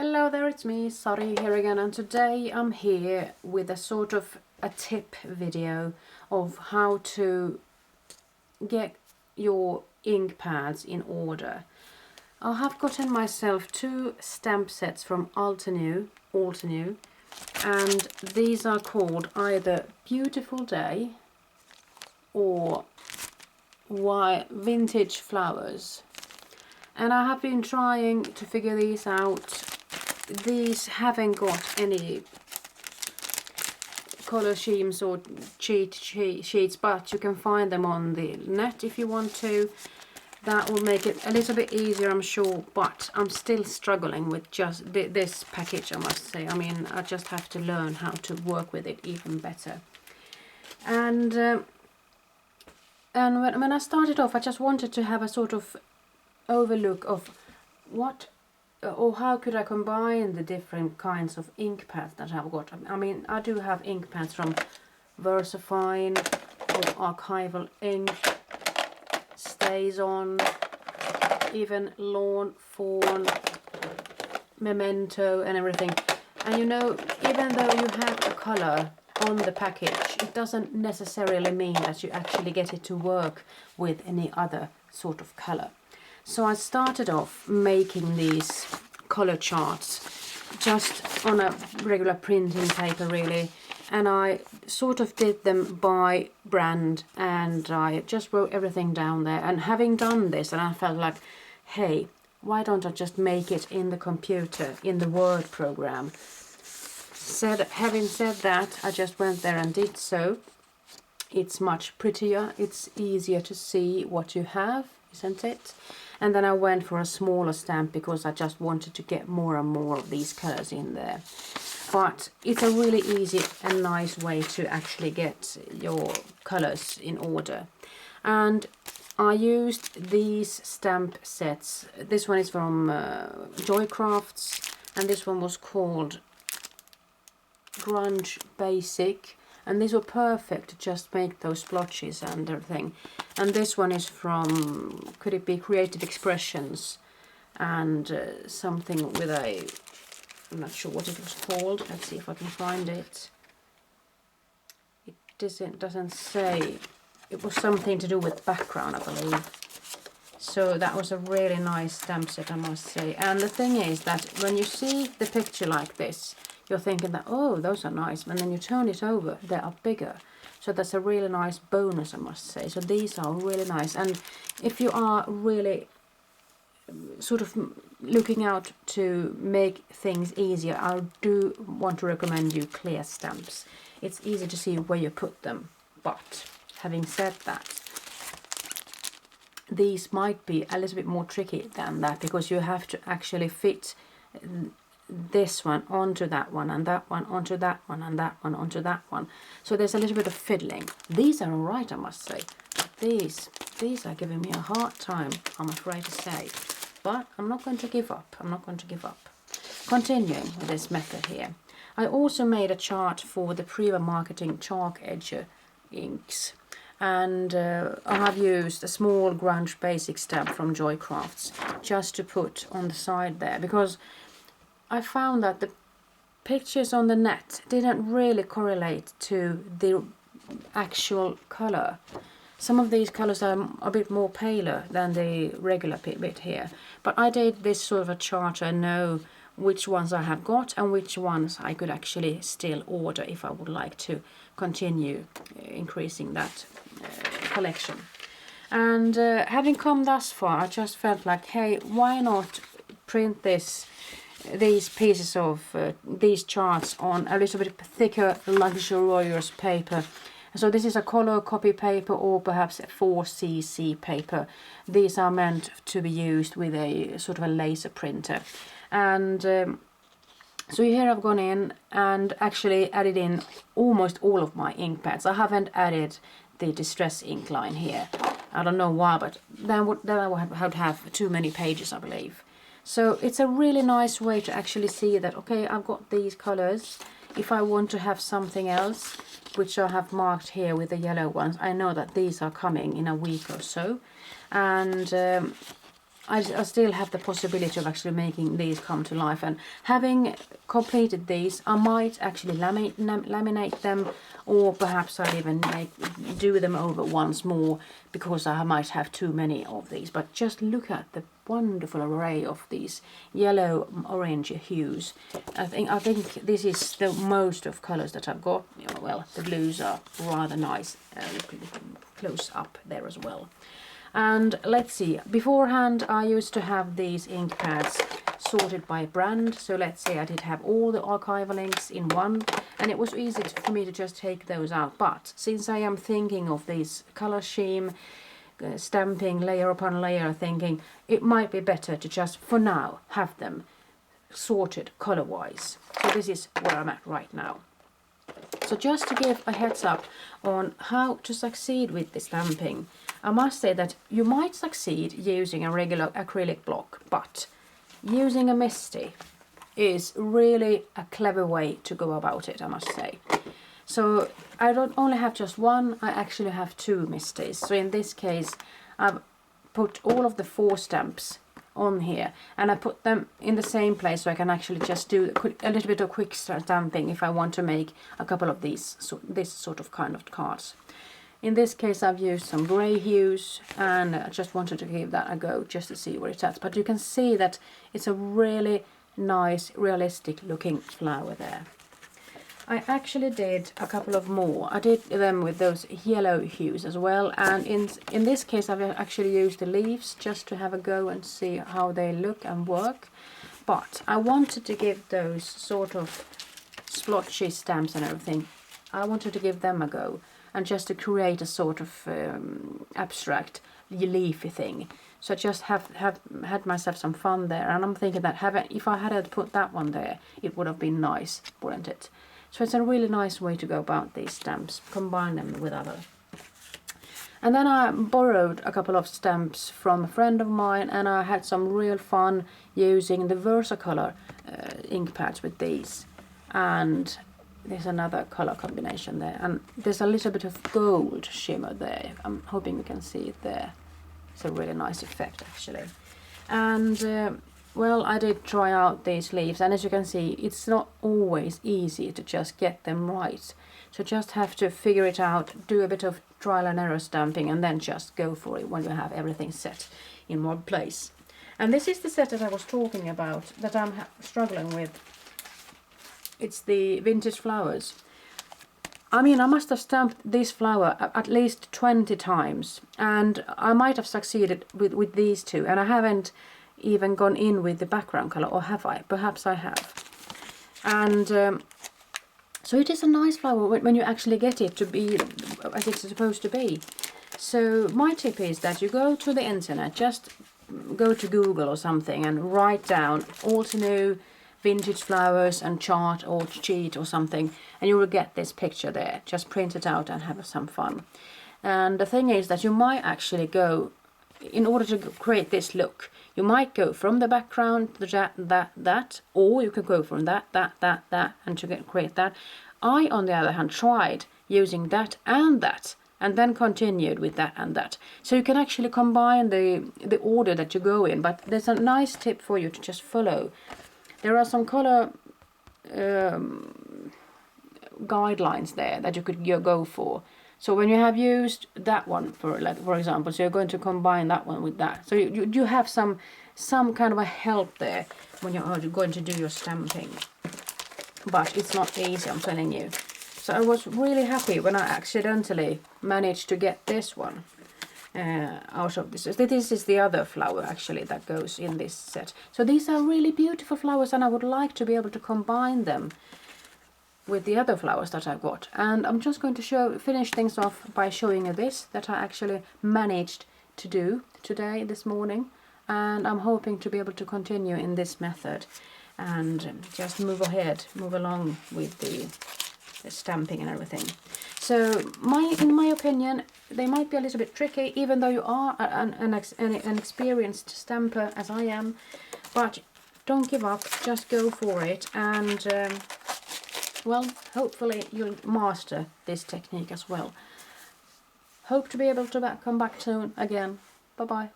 Hello there, it's me, Sari here again, and today I'm here with a sort of a tip video of how to get your ink pads in order. I have gotten myself two stamp sets from Altenew, and these are called either Beautiful Day or Vintage Flowers. And I have been trying to figure these out. These haven't got any color schemes or cheat sheets, but you can find them on the net if you want to. That will make it a little bit easier, I'm sure, but I'm still struggling with just this package, I must say. I mean, I just have to learn how to work with it even better. And when I started off, I just wanted to have a sort of overlook of what or how could I combine the different kinds of ink pads that I've got. I mean, I do have ink pads from VersaFine or Archival Ink, Stays On, even Lawn Fawn, Memento and everything. And you know, even though you have a color on the package, it doesn't necessarily mean that you actually get it to work with any other sort of color. So I started off making these color charts just on a regular printing paper really, and I sort of did them by brand, and I just wrote everything down there. And having done this, and I felt like, hey, why don't I just make it in the computer, in the Word program? Having said that, I just went there and did so. It's much prettier, it's easier to see what you have, isn't it? And then I went for a smaller stamp because I just wanted to get more and more of these colors in there. But it's a really easy and nice way to actually get your colors in order. And I used these stamp sets. This one is from Joycrafts, and this one was called Grunge Basic. And these were perfect to just make those splotches and everything. And this one is from, could it be Creative Expressions, and something with a, I'm not sure what it was called. Let's see if I can find it. It doesn't say. It was something to do with background, I believe. So that was a really nice stamp set, I must say. And the thing is that when you see the picture like this, you're thinking that, oh, those are nice, and then you turn it over, they are bigger. So that's a really nice bonus, I must say. So these are really nice. And if you are really sort of looking out to make things easier, I do want to recommend you clear stamps. It's easy to see where you put them. But having said that, these might be a little bit more tricky than that, because you have to actually fit this one onto that one, and that one onto that one, and that one onto that one. So there's a little bit of fiddling. These are alright, I must say. But these are giving me a hard time, I'm afraid to say. But I'm not going to give up. I'm not going to give up. Continuing with this method here. I also made a chart for the Priva Marketing Chalk Edger inks. And I have used a small Grunge Basic stamp from Joycrafts just to put on the side there, because I found that the pictures on the net didn't really correlate to the actual color. Some of these colors are a bit more paler than the regular bit here. But I did this sort of a chart to know which ones I have got and which ones I could actually still order if I would like to continue increasing that collection. And having come thus far, I just felt like, hey, why not print these pieces of these charts on a little bit thicker, luxurious paper. So this is a color copy paper, or perhaps a 4cc paper. These are meant to be used with a sort of a laser printer. And so here I've gone in and actually added in almost all of my ink pads. I haven't added the distress ink line here. I don't know why, but then I would have too many pages, I believe. So it's a really nice way to actually see that, okay, I've got these colors. If I want to have something else, which I have marked here with the yellow ones, I know that these are coming in a week or so. And I still have the possibility of actually making these come to life, and having completed these, I might actually laminate them, or perhaps I'll even do them over once more, because I might have too many of these. But just look at the wonderful array of these yellow, orange hues. I think this is the most of colors that I've got. Well, the blues are rather nice, close up there as well. And let's see, beforehand I used to have these ink pads sorted by brand. So let's say I did have all the archival inks in one, and it was easy for me to just take those out. But since I am thinking of these color scheme, stamping layer upon layer, thinking it might be better to just for now have them sorted color wise. So this is where I'm at right now. So just to give a heads up on how to succeed with the stamping, I must say that you might succeed using a regular acrylic block, but using a Misti is really a clever way to go about it, I must say. So I don't only have just one, I actually have two Mistis. So in this case, I've put all of the 4 stamps on here, and I put them in the same place so I can actually just do a little bit of quick stamping if I want to make a couple of these, this sort of kind of cards. In this case I've used some grey hues, and I just wanted to give that a go just to see where it's at. But you can see that it's a really nice, realistic looking flower there. I actually did a couple of more. I did them with those yellow hues as well, and in this case I've actually used the leaves just to have a go and see how they look and work. But I wanted to give those sort of splotchy stamps and everything, I wanted to give them a go, and just to create a sort of abstract leafy thing. So I just have had myself some fun there, and I'm thinking that if I had put that one there, it would have been nice, wouldn't it? So it's a really nice way to go about these stamps, combine them with other. And then I borrowed a couple of stamps from a friend of mine, and I had some real fun using the Versacolor ink pads with these. And there's another color combination there, and there's a little bit of gold shimmer there. I'm hoping you can see it there. It's a really nice effect actually. And well, I did try out these leaves, and as you can see, it's not always easy to just get them right. So just have to figure it out, do a bit of trial and error stamping, and then just go for it when you have everything set in one place. And this is the set that I was talking about, that I'm struggling with. It's the vintage flowers. I mean, I must have stamped this flower at least 20 times, and I might have succeeded with these two, and I haven't even gone in with the background color, or have I? Perhaps I have. And so it is a nice flower when you actually get it to be as it's supposed to be. So my tip is that you go to the internet, just go to Google or something and write down Altenew vintage flowers and chart or cheat or something, and you will get this picture there. Just print it out and have some fun. And the thing is that you might actually go, in order to create this look, you might go from the background to that, or you could go from that, and to create that. I, on the other hand, tried using that, and then continued with that and that. So you can actually combine the order that you go in, but there's a nice tip for you to just follow. There are some color guidelines there that you could go for. So when you have used that one, for example, so you're going to combine that one with that. So you have some kind of a help there when you're going to do your stamping. But it's not easy, I'm telling you. So I was really happy when I accidentally managed to get this one out of this. This is the other flower actually that goes in this set. So these are really beautiful flowers, and I would like to be able to combine them with the other flowers that I've got. And I'm just going to finish things off by showing you this that I actually managed to do today, this morning, and I'm hoping to be able to continue in this method and just move along with the stamping and everything. So in my opinion, they might be a little bit tricky, even though you are an experienced stamper as I am, but don't give up, just go for it, and well, hopefully you'll master this technique as well. Hope to be able to come back soon again. Bye bye.